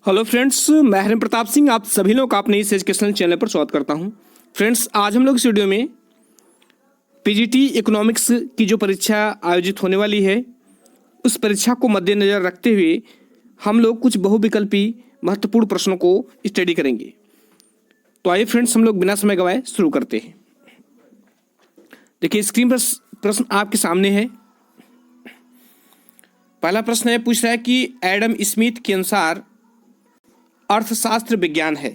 Hello friends, मैं हरिम प्रताप सिंह आप सभी लोग का अपने इस एजुकेशनल चैनल पर स्वागत करता हूं। फ्रेंड्स, आज हम लोग इस वीडियो में पीजीटी इकोनॉमिक्स की जो परीक्षा आयोजित होने वाली है उस परीक्षा को मद्देनजर रखते हुए हम लोग कुछ बहुविकल्पी महत्वपूर्ण प्रश्नों को स्टडी करेंगे। तो आइए फ्रेंड्स, हम लोग बिना समय गवाए शुरू करते हैं। देखिए, स्क्रीन पर प्रश्न आपके सामने है। पहला प्रश्न है, पूछ रहा है कि एडम स्मिथ के अनुसार अर्थशास्त्र विज्ञान है।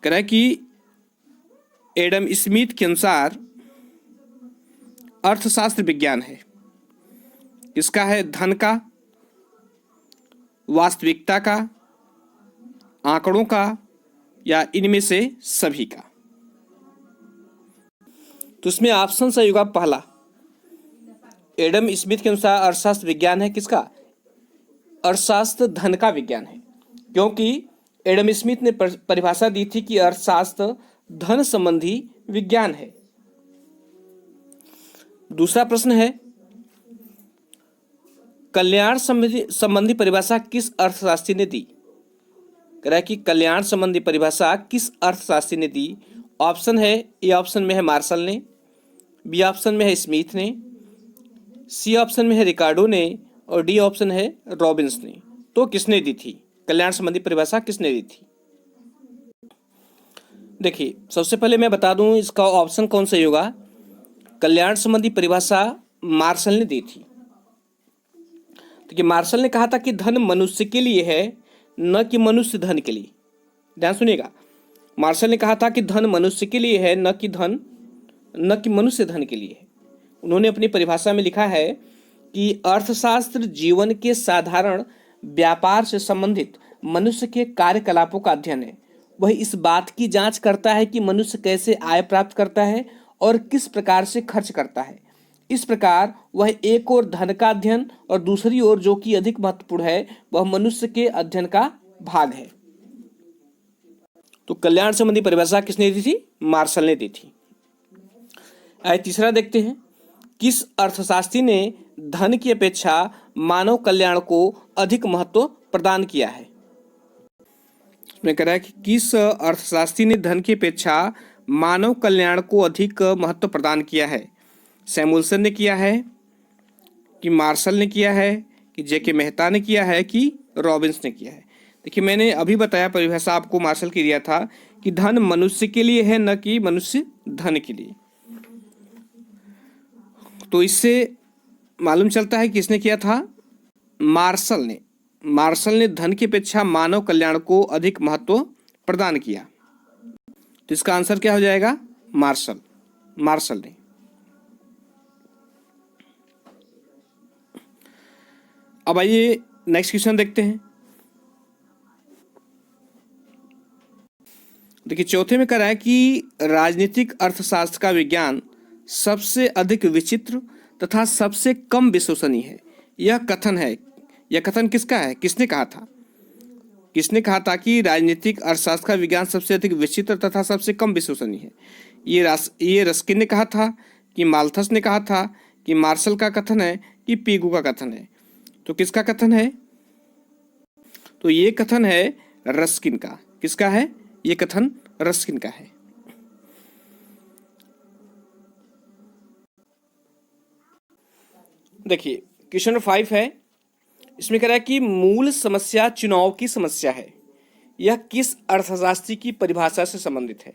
कह रहा है कि एडम स्मिथ के अनुसार अर्थशास्त्र विज्ञान है। किसका है? धन का, वास्तविकता का, आंकड़ों का, या इनमें से सभी का। तो इसमें ऑप्शन सही होगा पहला। एडम स्मिथ के अनुसार अर्थशास्त्र विज्ञान है। किसका? अर्थशास्त्र धन का विज्ञान है, क्योंकि एडम स्मिथ ने परिभाषा दी थी कि अर्थशास्त्र धन संबंधी विज्ञान है। दूसरा प्रश्न है, कल्याण संबंधी परिभाषा किस अर्थशास्त्री ने दी? कह रहा है कि कल्याण संबंधी परिभाषा किस अर्थशास्त्री ने दी? ऑप्शन है, ए ऑप्शन में है मार्शल ने, बी ऑप्शन में है स्मिथ ने, सी ऑप्शन में है रिकार्डो ने, और डी ऑप्शन है रॉबिन्स ने। तो किसने दी थी कल्याण संबंधी परिभाषा? किसने दी थी? देखिए, सबसे पहले मैं बता दूं इसका ऑप्शन कौन सही होगा। कल्याण संबंधी परिभाषा मार्शल ने दी थी। देखिए, मार्शल ने कहा था कि धन मनुष्य के लिए है, न कि मनुष्य धन के लिए। ध्यान सुनिएगा, मार्शल ने कहा था कि धन मनुष्य के लिए है, न कि मनुष्य धन के लिए है। उन्होंने अपनी परिभाषा में लिखा है कि अर्थशास्त्र जीवन के साधारण व्यापार से संबंधित मनुष्य के कार्यकलापों का अध्ययन है। वह इस बात की जांच करता है कि मनुष्य कैसे आय प्राप्त करता है और किस प्रकार से खर्च करता है। इस प्रकार वह एक ओर धन का अध्ययन और दूसरी ओर, जो कि अधिक महत्वपूर्ण है, वह मनुष्य के अध्ययन का भाग है। तो कल्याण संबंधी परिभाषा किसने दी थी? मार्शल ने दी थी। आइए तीसरा देखते हैं, किस अर्थशास्त्री ने धन की अपेक्षा मानव कल्याण को अधिक महत्व प्रदान किया है? मैं कह रहा है कि किस अर्थशास्त्री ने धन की अपेक्षा मानव कल्याण को अधिक महत्व प्रदान किया है? सैमुअल्सन ने किया है, कि मार्शल ने किया है, कि जेके मेहता ने किया है, कि रॉबिन्स ने किया है? देखिए, मैंने अभी बताया परिभाषा आपको मार्शल की दिया था कि धन मनुष्य के लिए है, न कि मनुष्य धन के लिए। तो इससे मालूम चलता है कि किसने किया था? मार्शल ने। मार्शल ने धन की अपेक्षा मानव कल्याण को अधिक महत्व प्रदान किया। तो इसका आंसर क्या हो जाएगा? मार्शल ने। अब आइए नेक्स्ट क्वेश्चन देखते हैं। देखिए, चौथे में कह रहा है कि राजनीतिक अर्थशास्त्र का विज्ञान सबसे अधिक विचित्र तथा सबसे कम विश्वसनीय है। यह कथन किसका है? किसने कहा था? किसने कहा था कि राजनीतिक अर्थशास्त्र का विज्ञान सबसे अधिक विचित्र तथा सबसे कम विश्वसनीय है? ये रस्किन ने कहा था, कि माल्थस ने कहा था, कि मार्शल का कथन है, कि पीगू का कथन है? तो किसका कथन है? तो ये कथन है रस्किन का। किसका है? ये कथन रस्किन का है। देखिए, क्वेश्चन नंबर 5 है। इसमें कह रहा है कि मूल समस्या चुनाव की समस्या है। यह किस अर्थशास्त्री की परिभाषा से संबंधित है?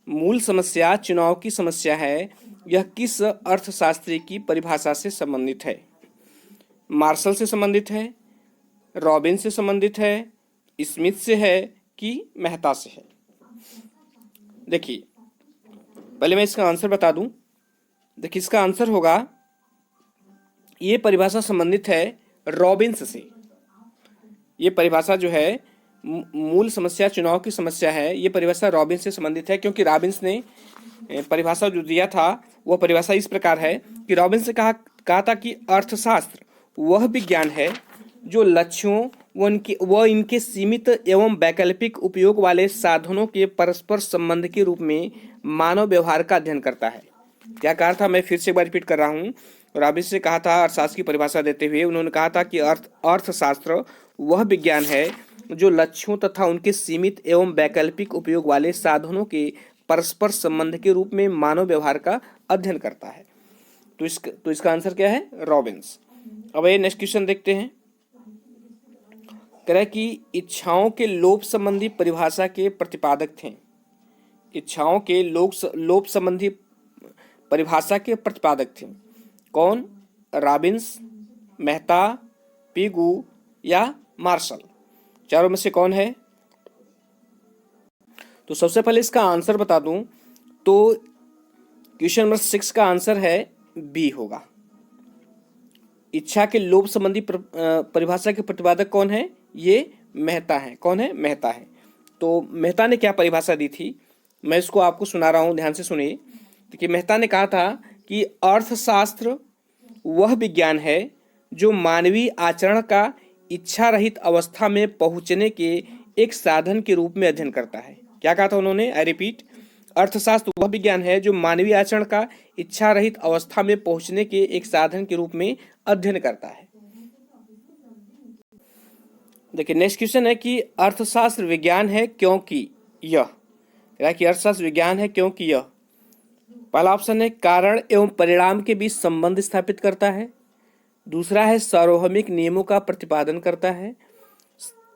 मूल समस्या चुनाव की समस्या है, यह किस अर्थशास्त्री की परिभाषा से संबंधित है? मार्शल से संबंधित है, रॉबिन से संबंधित है, स्मिथ से है, कि मेहता से है? देखिए, पहले मैं इसका आंसर बता दूं। देखिए, इसका आंसर होगा, ये परिभाषा संबंधित है रॉबिन्स से। ये परिभाषा जो है मूल समस्या चुनाव की समस्या है, ये परिभाषा रॉबिन्स से संबंधित है, क्योंकि रॉबिन्स ने परिभाषा जो दिया था वह परिभाषा इस प्रकार है कि रॉबिन्स ने कहा था कि अर्थशास्त्र वह विज्ञान है जो लक्ष्यों व इनके सीमित एवं वैकल्पिक उपयोग वाले साधनों के परस्पर संबंध के रूप में मानव व्यवहार का अध्ययन करता है। क्या कहा था? मैं फिर से एक बार रिपीट कर रहा हूँ रॉबिन्स ने कहा था अर्थशास्त्र की परिभाषा देते हुए, उन्होंने कहा था कि अर्थशास्त्र वह विज्ञान है जो लक्ष्यों तथा उनके सीमित एवं वैकल्पिक उपयोग वाले साधनों के परस्पर संबंध के रूप में मानव व्यवहार का अध्ययन करता है। तो इसका आंसर क्या है? रॉबिन्स। अब ये नेक्स्ट क्वेश्चन देखते हैं। कह रहा है कि इच्छाओं के लोप संबंधी परिभाषा के प्रतिपादक थे। इच्छाओं के लोप संबंधी परिभाषा के प्रतिपादक थे कौन? रॉबिन्स, मेहता, पिगू या मार्शल? चारों में से कौन है? तो सबसे पहले इसका आंसर बता दूं तो क्वेश्चन नंबर 6 का आंसर है बी होगा। इच्छा के लोभ संबंधी परिभाषा के प्रतिपादक कौन है? ये मेहता है। कौन है? मेहता है। तो मेहता ने क्या परिभाषा दी थी, मैं इसको आपको सुना रहा हूं, ध्यान से सुनिए। कि मेहता ने कहा था कि अर्थशास्त्र वह विज्ञान है जो मानवीय आचरण का इच्छा रहित अवस्था में पहुंचने के एक साधन के रूप में अध्ययन करता है। क्या कहा था उन्होंने? आई रिपीट, अर्थशास्त्र वह विज्ञान है जो मानवीय आचरण का इच्छा रहित अवस्था में पहुंचने के एक साधन के रूप में अध्ययन करता है। देखिए नेक्स्ट क्वेश्चन है कि अर्थशास्त्र विज्ञान है क्योंकि यह। कि अर्थशास्त्र विज्ञान है क्योंकि यह। पहला ऑप्शन है कारण एवं परिणाम के बीच संबंध स्थापित करता है। दूसरा है सार्वभौमिक नियमों का प्रतिपादन करता है।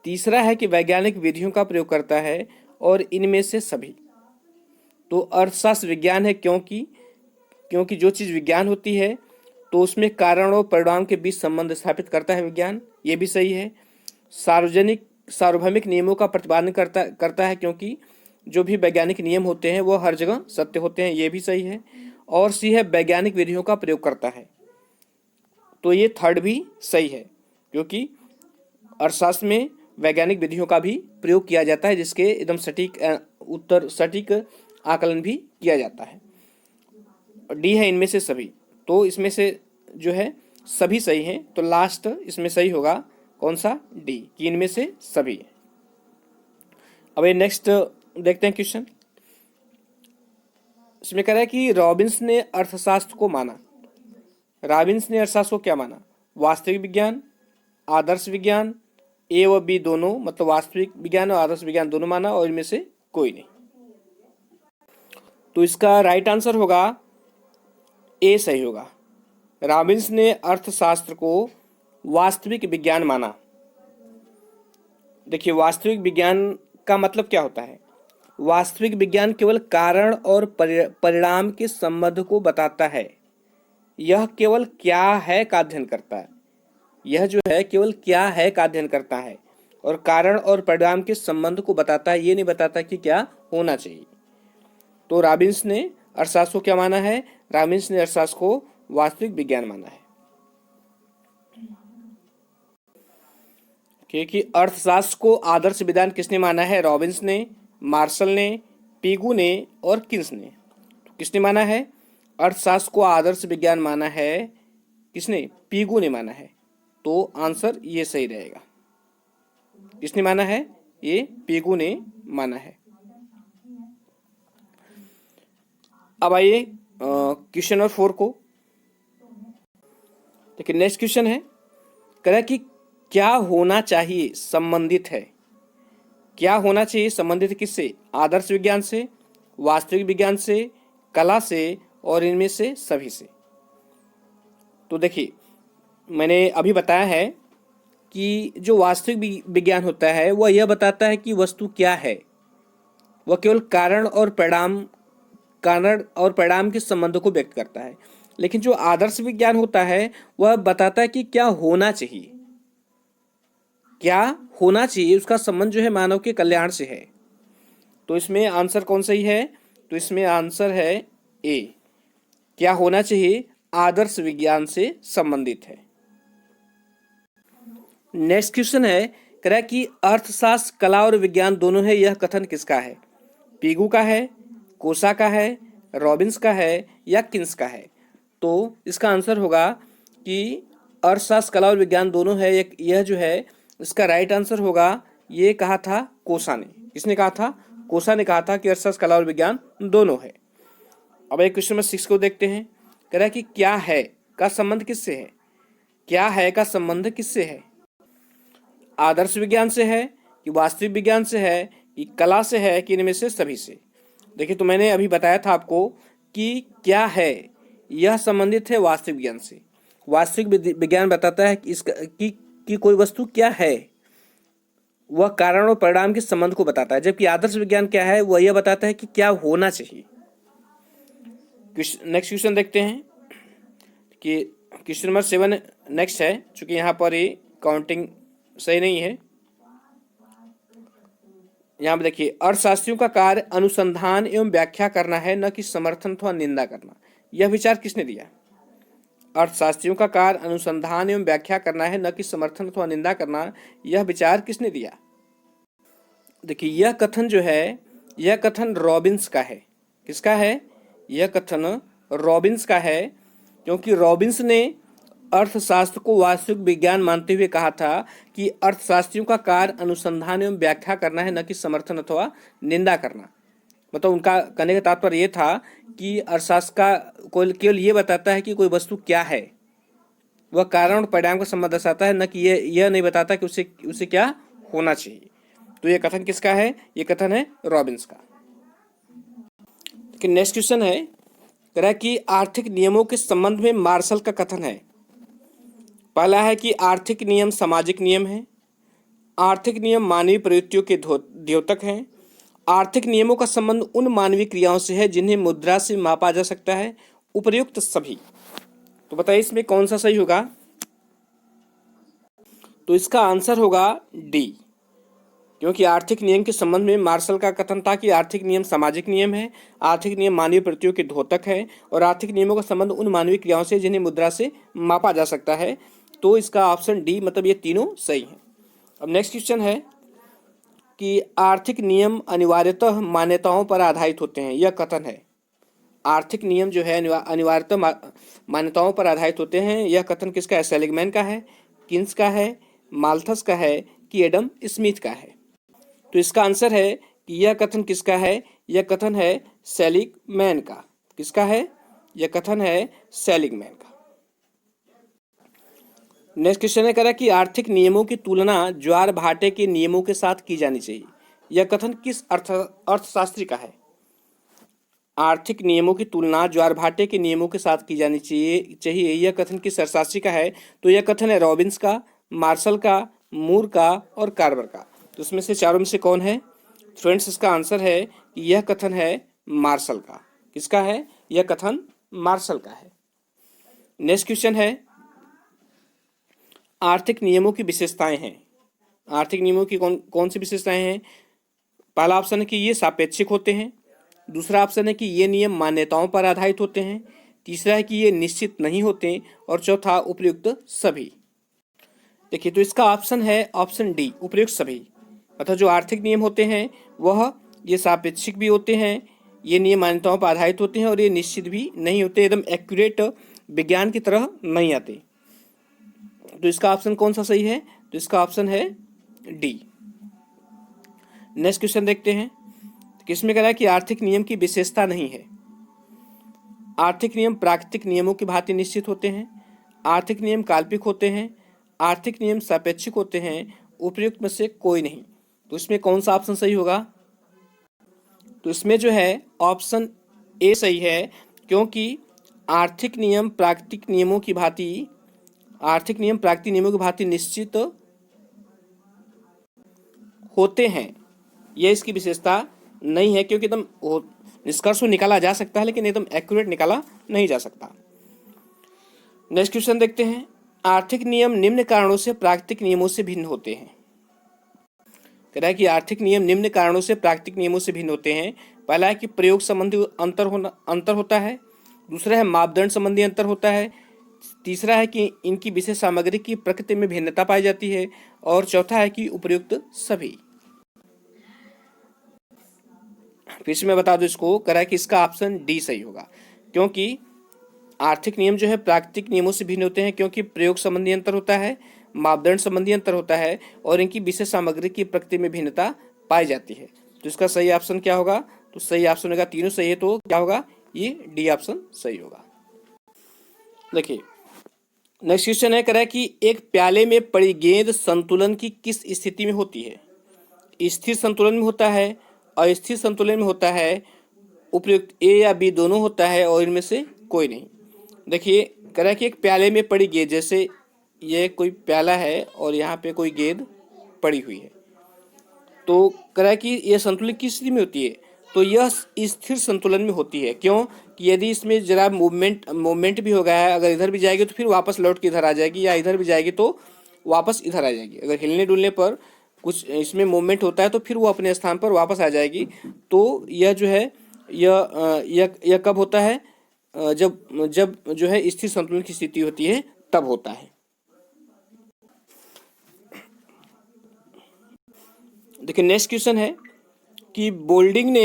तीसरा है कि वैज्ञानिक विधियों का प्रयोग करता है, और इनमें से सभी। तो अर्थशास्त्र विज्ञान है क्योंकि जो चीज़ विज्ञान होती है तो उसमें कारण और परिणाम के बीच संबंध स्थापित करता है विज्ञान, ये भी सही है। सार्वभौमिक नियमों का प्रतिपादन करता है क्योंकि जो भी वैज्ञानिक नियम होते हैं वो हर जगह सत्य होते हैं, ये भी सही है। और सी है वैज्ञानिक विधियों का प्रयोग करता है, तो ये थर्ड भी सही है, क्योंकि अर्थशास्त्र में वैज्ञानिक विधियों का भी प्रयोग किया जाता है, जिसके एकदम सटीक आकलन भी किया जाता है। डी है इनमें से सभी, तो इसमें से जो है सभी सही हैं, तो लास्ट इसमें सही होगा कौन सा? डी, कि इनमें से सभी है। अब ये नेक्स्ट देखते हैं क्वेश्चन। इसमें कह रहा है कि रॉबिन्स ने अर्थशास्त्र को माना। रॉबिन्स ने अर्थशास्त्र को क्या माना? वास्तविक विज्ञान, आदर्श विज्ञान, ए व बी दोनों, मतलब वास्तविक विज्ञान और आदर्श विज्ञान दोनों माना, और इनमें से कोई नहीं। तो इसका राइट आंसर होगा ए सही होगा। रॉबिन्स ने अर्थशास्त्र को वास्तविक विज्ञान माना। देखिए वास्तविक विज्ञान का मतलब क्या होता है? वास्तविक विज्ञान केवल कारण और परिणाम के संबंध को बताता है। यह केवल क्या है का अध्ययन करता है। यह जो है केवल क्या है का अध्ययन करता है, और कारण और परिणाम के संबंध को बताता है, ये नहीं बताता कि क्या होना चाहिए। तो रॉबिन्स ने अर्थशास्त्र को क्या माना है? रॉबिन्स ने अर्थशास्त्र को वास्तविक विज्ञान माना है। क्योंकि अर्थशास्त्र को आदर्श विज्ञान किसने माना है? रॉबिन्स ने, मार्शल ने, पिगू ने और किन्स ने। तो किसने माना है? अर्थशास्त्र को आदर्श विज्ञान माना है किसने? पिगू ने माना है। तो आंसर ये सही रहेगा। किसने माना है? ये पिगू ने माना है। अब आइए क्वेश्चन नंबर 4 को। देखिए नेक्स्ट क्वेश्चन है, कह रहा है कि क्या होना चाहिए संबंधित है। क्या होना चाहिए संबंधित किससे? आदर्श विज्ञान से, वास्तविक विज्ञान से, कला से, और इनमें से सभी से। तो देखिए मैंने अभी बताया है कि जो वास्तविक विज्ञान होता है वह यह बताता है कि वस्तु क्या है। वह केवल कारण और परिणाम के संबंध को व्यक्त करता है। लेकिन जो आदर्श विज्ञान होता है वह बताता है कि क्या होना चाहिए। क्या होना चाहिए, उसका संबंध जो है मानव के कल्याण से है। तो इसमें आंसर कौन सही है? तो इसमें आंसर है ए, क्या होना चाहिए आदर्श विज्ञान से संबंधित है। नेक्स्ट क्वेश्चन है, कह रहा है कि अर्थशास्त्र कला और विज्ञान दोनों है, यह कथन किसका है? पिगू का है, कोसा का है, रॉबिन्स का है, या किन्स का है? तो इसका आंसर होगा कि अर्थशास्त्र कला और विज्ञान दोनों है, यह जो है इसका राइट आंसर होगा, ये कहा था कोसा ने। किसने कहा था? कोसा ने कहा था कि अर्थशास्त्र कला और विज्ञान दोनों है। अब एक क्वेश्चन नंबर 6 को देखते हैं। कह रहा है कि क्या है का संबंध किससे है? क्या है का संबंध किससे है? आदर्श विज्ञान से है कि वास्तविक विज्ञान से है कि कला से है कि इनमें से सभी से? देखिए, तो मैंने अभी बताया था आपको कि क्या है, यह संबंधित है वास्तविक विज्ञान से। वास्तविक विज्ञान बताता है कि कि कोई वस्तु क्या है, वह कारण और परिणाम के संबंध को बताता है, जबकि आदर्श विज्ञान क्या है, वह यह बताता है कि क्या होना चाहिए। नेक्स्ट क्वेश्चन देखते हैं कि क्वेश्चन नंबर 7 नेक्स्ट है, चूंकि यहाँ पर ये काउंटिंग सही नहीं है। यहाँ पर देखिए, अर्थशास्त्रियों का कार्य अनुसंधान एवं व्याख्या करना है, न कि समर्थन अथवा निंदा करना। यह विचार किसने दिया? अर्थशास्त्रियों का कार्य अनुसंधान एवं व्याख्या करना है, न कि समर्थन अथवा निंदा करना। यह विचार किसने दिया? देखिए, यह कथन जो है, यह कथन रॉबिन्स का है। किसका है? यह कथन रॉबिन्स का है, क्योंकि रॉबिन्स ने अर्थशास्त्र को वास्तविक विज्ञान मानते हुए कहा था कि अर्थशास्त्रियों का कार्य अनुसंधान एवं व्याख्या करना है, न कि समर्थन अथवा निंदा करना। मतलब उनका कहने का तात्पर्य यह था कि अर्थशास्त्र का केवल ये बताता है कि कोई वस्तु क्या है, वह कारण और परिणाम का संबंध दर्शाता है, न कि यह नहीं बताता कि उसे क्या होना चाहिए। तो यह कथन किसका है? यह कथन है रॉबिन्स का। नेक्स्ट क्वेश्चन है, कह रहा है कि आर्थिक नियमों के संबंध में मार्शल का कथन है। पहला है कि आर्थिक नियम सामाजिक नियम है, आर्थिक नियम मानवीय प्रवृत्तियों के द्योतक हैं, आर्थिक नियमों का संबंध उन मानवीय क्रियाओं से है जिन्हें मुद्रा से मापा जा सकता है, उपर्युक्त सभी। तो बताइए इसमें कौन सा सही होगा? तो इसका आंसर होगा डी, क्योंकि आर्थिक नियम के संबंध में मार्शल का कथन था कि आर्थिक नियम सामाजिक नियम है, आर्थिक नियम मानवीय प्रवृत्तियों के द्योतक है, और आर्थिक नियमों का संबंध उन मानवीय क्रियाओं से जिन्हें मुद्रा से मापा जा सकता है। तो इसका ऑप्शन डी, मतलब ये तीनों सही हैं। अब नेक्स्ट क्वेश्चन है कि आर्थिक नियम अनिवार्यतः मान्यताओं पर आधारित होते हैं। यह कथन है, आर्थिक नियम जो है अनिवार्यतः मान्यताओं पर आधारित होते हैं। यह कथन किसका है? सेलिगमैन का है, किन्स का है, माल्थस का है कि एडम स्मिथ का है? तो इसका आंसर है कि यह कथन किसका है? यह कथन है सेलिगमैन का। किसका है? यह कथन है सेलिगमैन का। नेक्स्ट क्वेश्चन है, करा कि आर्थिक नियमों की तुलना ज्वार भाटे के नियमों के साथ की जानी चाहिए। यह कथन किस अर्थशास्त्री का है? आर्थिक नियमों की तुलना ज्वार भाटे के नियमों के साथ की जानी चाहिए। यह कथन किस अर्थशास्त्री का है? तो यह कथन है रॉबिन्स का, मार्शल का, मूर का और कार्वर का। तो इसमें से चारों में से कौन है? फ्रेंड्स, इसका आंसर है कि यह कथन है मार्शल का। किसका है? यह कथन मार्शल का है। नेक्स्ट क्वेश्चन है, आर्थिक नियमों की विशेषताएं हैं। आर्थिक नियमों की कौन सी विशेषताएं हैं? पहला ऑप्शन है कि ये सापेक्षिक होते हैं, दूसरा ऑप्शन है कि ये नियम मान्यताओं पर आधारित होते हैं, तीसरा है कि ये निश्चित नहीं होते, और चौथा उपयुक्त सभी। देखिए, तो इसका ऑप्शन है ऑप्शन डी, उपयुक्त सभी। अतः जो आर्थिक नियम होते हैं वह ये सापेक्षिक भी होते हैं, ये नियम मान्यताओं पर आधारित होते हैं, और ये निश्चित भी नहीं होते, एकदम एक्यूरेट विज्ञान की तरह नहीं आते। तो इसका ऑप्शन कौन सा सही है? तो इसका ऑप्शन है डी। नेक्स्ट क्वेश्चन देखते हैं, किसमें कह रहा है कि आर्थिक नियम की विशेषता नहीं है। आर्थिक नियम प्राकृतिक नियमों की भांति निश्चित होते हैं, आर्थिक नियम काल्पनिक होते हैं, आर्थिक नियम सापेक्षिक होते हैं, उपयुक्त में से कोई नहीं। तो इसमें कौन सा ऑप्शन सही होगा? तो इसमें जो है ऑप्शन ए सही है, क्योंकि आर्थिक नियम प्राकृतिक नियमों की भांति निश्चित होते हैं। यह इसकी विशेषता नहीं है, क्योंकि एकदम निष्कर्ष निकाला जा सकता है लेकिन एकदम एक्यूरेट निकाला नहीं जा सकता। नेक्स्ट क्वेश्चन देखते हैं, आर्थिक नियम निम्न कारणों से प्राकृतिक नियमों से भिन्न होते हैं। कह रहा है कि आर्थिक नियम निम्न कारणों से प्राकृतिक नियमों से भिन्न होते हैं। पहला है कि प्रयोग संबंधी अंतर होता है, दूसरा है मापदंड संबंधी अंतर होता है, तीसरा है कि इनकी विशेष सामग्री की प्रकृति में भिन्नता पाई जाती है, और चौथा है कि उपयुक्त सभी। फिर से मैं बता दूं इसको, कह रहा है कि इसका ऑप्शन डी सही होगा, क्योंकि आर्थिक नियम जो है प्राकृतिक नियमों से भिन्न होते हैं, क्योंकि प्रयोग संबंधी अंतर होता है, मापदंड संबंधी अंतर होता है, और इनकी विशेष सामग्री की प्रकृति में भिन्नता पाई जाती है। तो इसका सही ऑप्शन क्या होगा? तो सही ऑप्शन होगा, तीनों सही है तो क्या होगा? ये डी ऑप्शन सही होगा। देखिए, नेक्स्ट क्वेश्चन है, कह रहा है कि एक प्याले में पड़ी गेंद संतुलन की किस स्थिति में होती है? स्थिर संतुलन में होता है, अस्थिर संतुलन में होता है, उपयुक्त ए या बी दोनों होता है, और इनमें से कोई नहीं। देखिए, कह रहा है कि एक प्याले में पड़ी गेंद, जैसे ये कोई प्याला है और यहाँ पे कोई गेंद पड़ी हुई है, तो कह रहा है कि यह संतुलित किस स्थिति में होती है? तो यह स्थिर संतुलन में होती है। क्यों? कि यदि इसमें जरा मूवमेंट भी हो गया है, अगर इधर भी जाएगी तो फिर वापस लौट के इधर आ जाएगी, या इधर भी जाएगी तो वापस इधर आ जाएगी। अगर हिलने डुलने पर कुछ इसमें मूवमेंट होता है तो फिर वो अपने स्थान पर वापस आ जाएगी। तो यह जो है यह कब होता है? जब जब जो है स्थिर संतुलन की स्थिति होती है तब होता है। देखिए, नेक्स्ट क्वेश्चन है कि बोल्डिंग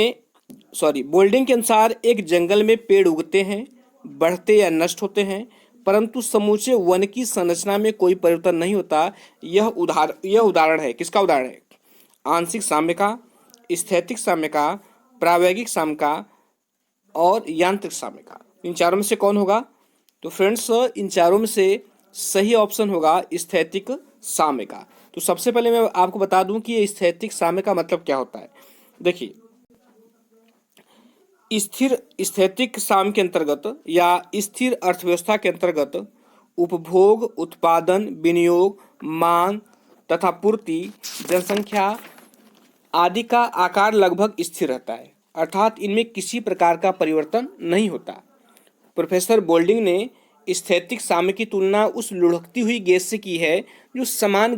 के अनुसार एक जंगल में पेड़ उगते हैं, बढ़ते या नष्ट होते हैं, परंतु समूचे वन की संरचना में कोई परिवर्तन नहीं होता। यह उदाहरण है, किसका उदाहरण है? आंशिक साम्य का, स्थैतिक साम्य का, प्रायोगिक साम्य का और यांत्रिक साम्य का। इन चारों में से कौन होगा? तो फ्रेंड्स, इन चारों में से सही ऑप्शन होगा स्थैतिक साम्य का। तो सबसे पहले मैं आपको बता दूं कि ये स्थैतिक साम्य का मतलब क्या होता है। देखिए, स्थिर स्थैतिक साम्य के अंतर्गत या स्थिर अर्थव्यवस्था के अंतर्गत उपभोग, उत्पादन, विनियोग, मांग तथा पूर्ति, जनसंख्या आदि का आकार लगभग स्थिर रहता है, अर्थात इनमें किसी प्रकार का परिवर्तन नहीं होता। प्रोफेसर बोल्डिंग ने स्थैतिक साम्य की तुलना उस लुढ़कती हुई गैस से की है जो समान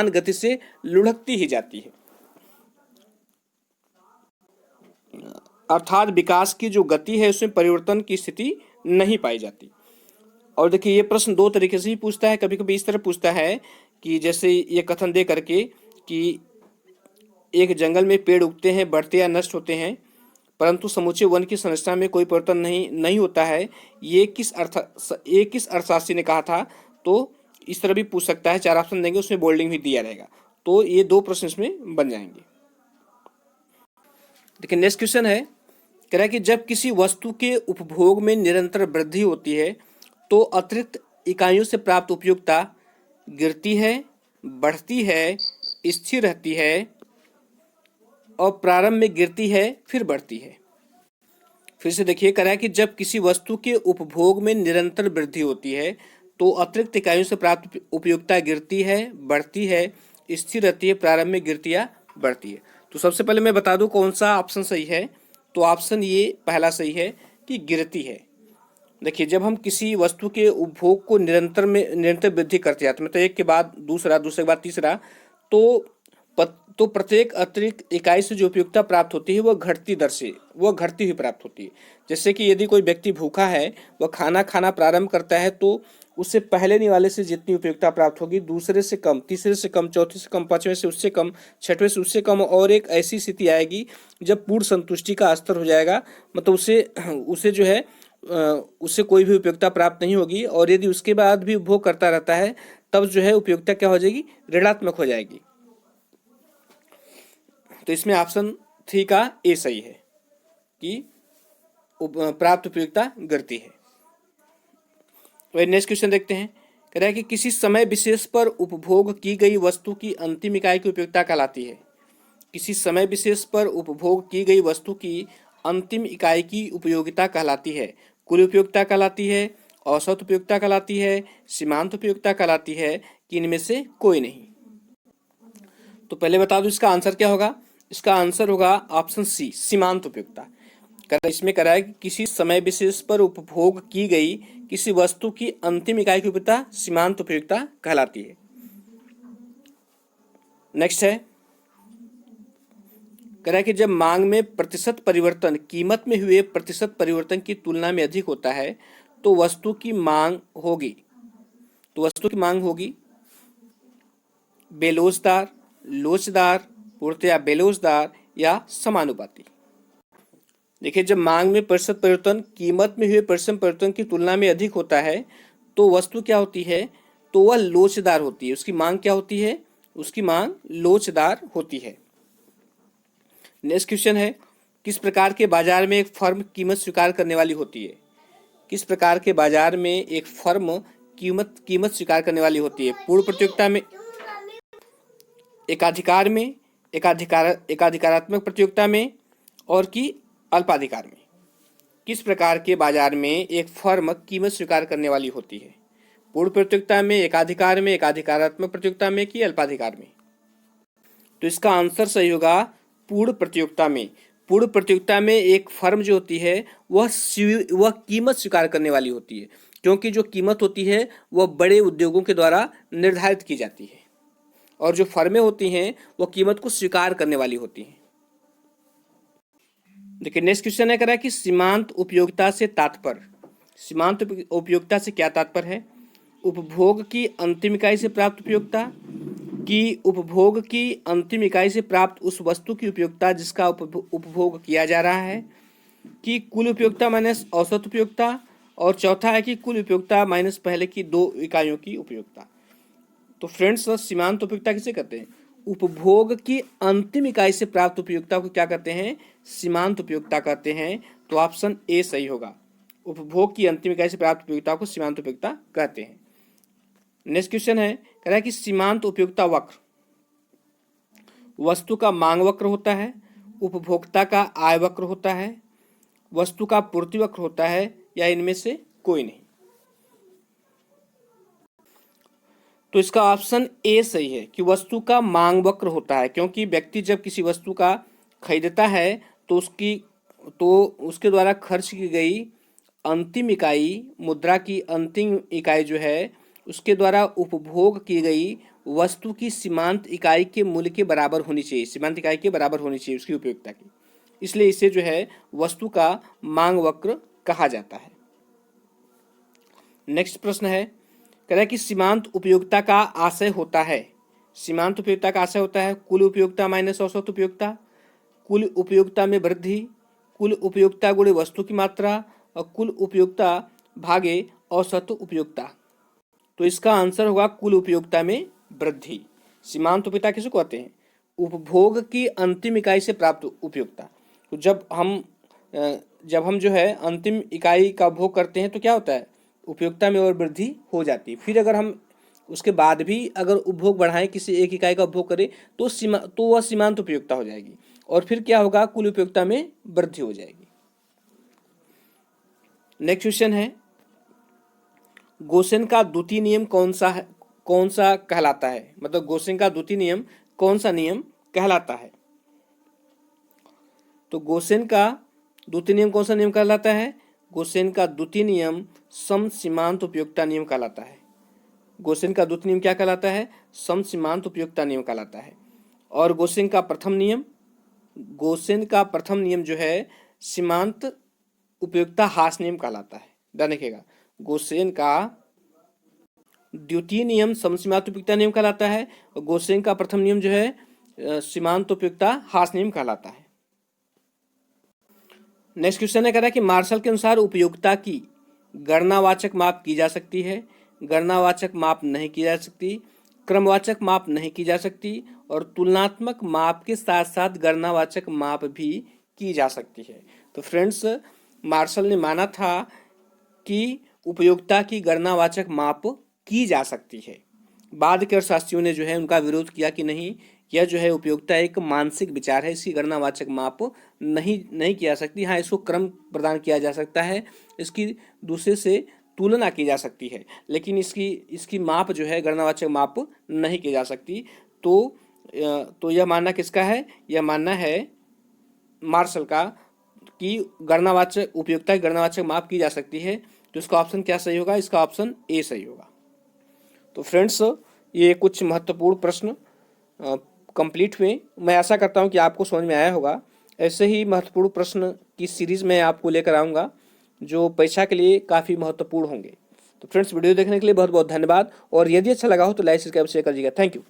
गति से लुढ़कती ही जाती है, अर्थात विकास की जो गति है उसमें परिवर्तन की स्थिति नहीं पाई जाती। और देखिए, ये प्रश्न दो तरीके से ही पूछता है। कभी कभी इस तरह पूछता है कि जैसे ये कथन दे करके कि एक जंगल में पेड़ उगते हैं, बढ़ते या नष्ट होते हैं, परंतु समूचे वन की संरचना में कोई परिवर्तन नहीं होता है। ये किस अर्थशास्त्री ने कहा था? तो इस तरह भी पूछ सकता है। चार ऑप्शन देंगे, उसमें बोल्डिंग भी दिया रहेगा। तो ये दो प्रश्न इसमें बन जाएंगे। देखिए, नेक्स्ट क्वेश्चन है, कह रहा है कि जब किसी वस्तु के उपभोग में निरंतर वृद्धि होती है तो अतिरिक्त इकाइयों से प्राप्त उपयोगिता गिरती है, बढ़ती है, स्थिर रहती है और प्रारंभ में गिरती है फिर बढ़ती है। फिर से देखिए, कह रहा है कि जब किसी वस्तु के उपभोग में निरंतर वृद्धि होती है तो अतिरिक्त इकाइयों से प्राप्त उपयोगिता गिरती है, बढ़ती है, स्थिर रहती है, प्रारंभ में गिरती या बढ़ती है। तो सबसे पहले मैं बता दूं कौन सा ऑप्शन सही है। तो ऑप्शन ये पहला सही है कि गिरती है। देखिए, जब हम किसी वस्तु के उपभोग को निरंतर वृद्धि करते जाते हैं, मतलब एक के बाद दूसरे के बाद तीसरा, तो प्रत्येक अतिरिक्त इकाई से जो उपयोगिता प्राप्त होती है वह घटती हुई प्राप्त होती है। जैसे कि यदि कोई व्यक्ति भूखा है, वह खाना खाना प्रारंभ करता है तो उससे पहले वाले से जितनी उपयोगिता प्राप्त होगी, दूसरे से कम, तीसरे से कम, चौथे से कम, पांचवें से उससे कम, छठवें से उससे कम, और एक ऐसी स्थिति आएगी जब पूर्ण संतुष्टि का स्तर हो जाएगा, मतलब उसे जो है उससे कोई भी उपयोगिता प्राप्त नहीं होगी। और यदि उसके बाद भी उपभोग करता रहता है तब जो है उपयोगिता क्या हो जाएगी? ऋणात्मक हो जाएगी। तो इसमें ऑप्शन 3 का ए सही है कि प्राप्त उपयोगिता गिरती है। वही नेक्स्ट क्वेश्चन देखते हैं। कह रहा है कि किसी समय विशेष पर उपभोग की गई वस्तु की अंतिम इकाई की उपयोगिता कहलाती है। किसी समय विशेष पर उपभोग की गई वस्तु की अंतिम इकाई की उपयोगिता कहलाती है। कुल उपयोगिता कहलाती है, औसत उपयोगिता कहलाती है, सीमांत उपयोगिता कहलाती है, कि इनमें से कोई नहीं। तो पहले बता दूं इसका आंसर क्या होगा। इसका आंसर होगा ऑप्शन सी, सीमांत उपयोगिता। इसमें कह रहा है कि किसी समय विशेष पर उपभोग की गई किसी वस्तु की अंतिम इकाई की उपयोगिता सीमांत उपयोगिता कहलाती है। नेक्स्ट है, कह रहा है कि जब मांग में प्रतिशत परिवर्तन कीमत में हुए प्रतिशत परिवर्तन की तुलना में अधिक होता है तो वस्तु की मांग होगी। बेलोचदार, लोचदार, पूर्णतया बेलोचदार या समानुपाती। देखिए, जब मांग में प्रतिशत परिवर्तन कीमत में हुए प्रतिशत परिवर्तन की तुलना में अधिक होता है तो वस्तु क्या होती है? तो वह लोचदार होती है। उसकी मांग क्या होती है? उसकी मांग लोचदार होती है। नेक्स्ट क्वेश्चन है, किस प्रकार के बाजार में एक फर्म कीमत स्वीकार करने वाली होती है? किस प्रकार के बाजार में एक फर्म कीमत स्वीकार करने वाली होती है। पूर्ण प्रतियोगिता में एकाधिकार में, एकाधिकारात्मक प्रतियोगिता में और कि अल्पाधिकार में। किस प्रकार के बाजार में एक फर्म कीमत स्वीकार करने वाली होती है? पूर्ण प्रतियोगिता में, एकाधिकार में, एकाधिकारात्मक प्रतियोगिता में कि अल्पाधिकार में? तो इसका आंसर सही होगा पूर्ण प्रतियोगिता में। पूर्ण प्रतियोगिता में एक फर्म जो होती है वह कीमत स्वीकार करने वाली होती है, क्योंकि जो कीमत होती है वह बड़े उद्योगों के द्वारा निर्धारित की जाती है और जो फर्में होती हैं वह कीमत को स्वीकार करने वाली होती हैं। देखिए नेक्स्ट क्वेश्चन है, कह रहा है कि सीमांत उपयोगिता से तात्पर्य। सीमांत उपयोगिता से क्या तात्पर्य है? उपभोग की अंतिम इकाई से प्राप्त उपयोगिता, कि उपभोग की अंतिम इकाई से प्राप्त उस वस्तु की उपयोगिता जिसका उपभोग किया जा रहा है, कि कुल उपयोगिता माइनस औसत उपयोगिता, और चौथा है कि कुल उपयोगिता माइनस पहले की 2 इकाइयों की उपयोगिता। तो फ्रेंड्स सीमांत उपयोगिता किसे कहते हैं? उपभोग की अंतिम इकाई से प्राप्त उपयोगिता को क्या कहते हैं? सीमांत उपयोगिता कहते हैं। तो ऑप्शन ए सही होगा। उपभोग की अंतिम इकाई से प्राप्त उपयोगिता को सीमांत उपयोगिता कहते हैं। नेक्स्ट क्वेश्चन है, कह रहा है कि सीमांत उपयोगिता वक्र वस्तु का मांग वक्र होता है, उपभोक्ता का आय वक्र होता है, वस्तु का पूर्ति वक्र होता है, या इनमें से कोई नहीं? तो इसका ऑप्शन ए सही है कि वस्तु का मांग वक्र होता है, क्योंकि व्यक्ति जब किसी वस्तु का खरीदता है तो उसके द्वारा खर्च की गई अंतिम इकाई, मुद्रा की अंतिम इकाई जो है उसके द्वारा उपभोग की गई वस्तु की सीमांत इकाई के मूल्य के बराबर होनी चाहिए, सीमांत इकाई के बराबर होनी चाहिए उसकी उपयोगिता की। इसलिए इसे जो है वस्तु का मांग वक्र कहा जाता है। नेक्स्ट प्रश्न है, कह रहा है कि सीमांत उपयोगिता का आशय होता है। सीमांत उपयोगिता का आशय होता है कुल उपयोगिता माइनस औसत उपयोगिता, कुल उपयोगिता में वृद्धि, कुल उपयोगिता गुणे वस्तु की मात्रा, और कुल उपयोगिता भागे औसत उपयोगिता। तो इसका आंसर होगा कुल उपयोगिता में वृद्धि। सीमांत उपयोगिता किसे कहते हैं? उपभोग की अंतिम इकाई से प्राप्त उपयोगिता। तो जब हम जो है अंतिम इकाई का उपभोग करते हैं तो क्या होता है? उपयोगिता में और वृद्धि हो जाती है। फिर अगर हम उसके बाद भी अगर उपभोग बढ़ाएं, किसी एक इकाई का उपभोग करें तो वह सीमांत उपयोगिता हो जाएगी, और फिर क्या होगा? कुल उपयोगिता में वृद्धि हो जाएगी। नेक्स्ट क्वेश्चन है, गोसेन का द्वितीय नियम कौन सा कहलाता है? मतलब गोसेन का द्वितीय नियम कौन सा नियम कहलाता है? तो गोसेन का द्वितीय नियम कौन सा नियम कहलाता है? गोसेन का द्वितीय नियम समसीमांत उपयोगिता नियम कहलाता है। गोसेन का द्वितीय नियम क्या कहलाता है? समसीमांत उपयोगिता नियम कहलाता है। और गोसेन का प्रथम नियम जो है सीमांत उपयोगिता ह्रास नियम कहलाता है। ध्यान रखिएगा, गोसेन का द्वितीय नियम समसीमांत उपयोगिता नियम कहलाता है और गोसेन का प्रथम नियम जो है सीमांत उपयोगिता ह्रास नियम कहलाता है। नेक्स्ट क्वेश्चन है, कह रहा है कि मार्शल के अनुसार उपयोगिता की गणनावाचक माप की जा सकती है, गणनावाचक माप नहीं की जा सकती, क्रमवाचक माप नहीं की जा सकती, और तुलनात्मक माप के साथ साथ गणनावाचक माप भी की जा सकती है। तो फ्रेंड्स मार्शल ने माना था कि उपयोगिता की गणनावाचक माप की जा सकती है। बाद के अर्थशास्त्रियों ने जो है उनका विरोध किया कि नहीं, यह जो है उपयोगिता एक मानसिक विचार है, इसकी गणनावाचक माप नहीं की जा सकती। हाँ, इसको क्रम प्रदान किया जा सकता है, इसकी दूसरे से तुलना की जा सकती है, लेकिन इसकी माप जो है गणनावाचक माप नहीं की जा सकती। तो यह मानना किसका है? यह मानना है मार्शल का कि गणनावाचक उपयोगिता की गणनावाचक माप की जा सकती है। तो इसका ऑप्शन क्या सही होगा? इसका ऑप्शन ए सही होगा। तो फ्रेंड्स ये कुछ महत्वपूर्ण प्रश्न कंप्लीट हुए। मैं आशा करता हूं कि आपको समझ में आया होगा। ऐसे ही महत्वपूर्ण प्रश्न की सीरीज में आपको लेकर आऊँगा जो परीक्षा के लिए काफ़ी महत्वपूर्ण होंगे। तो फ्रेंड्स वीडियो देखने के लिए बहुत बहुत धन्यवाद, और यदि अच्छा लगा हो तो लाइक सब्सक्राइब शेयर कर दीजिएगा। Thank you.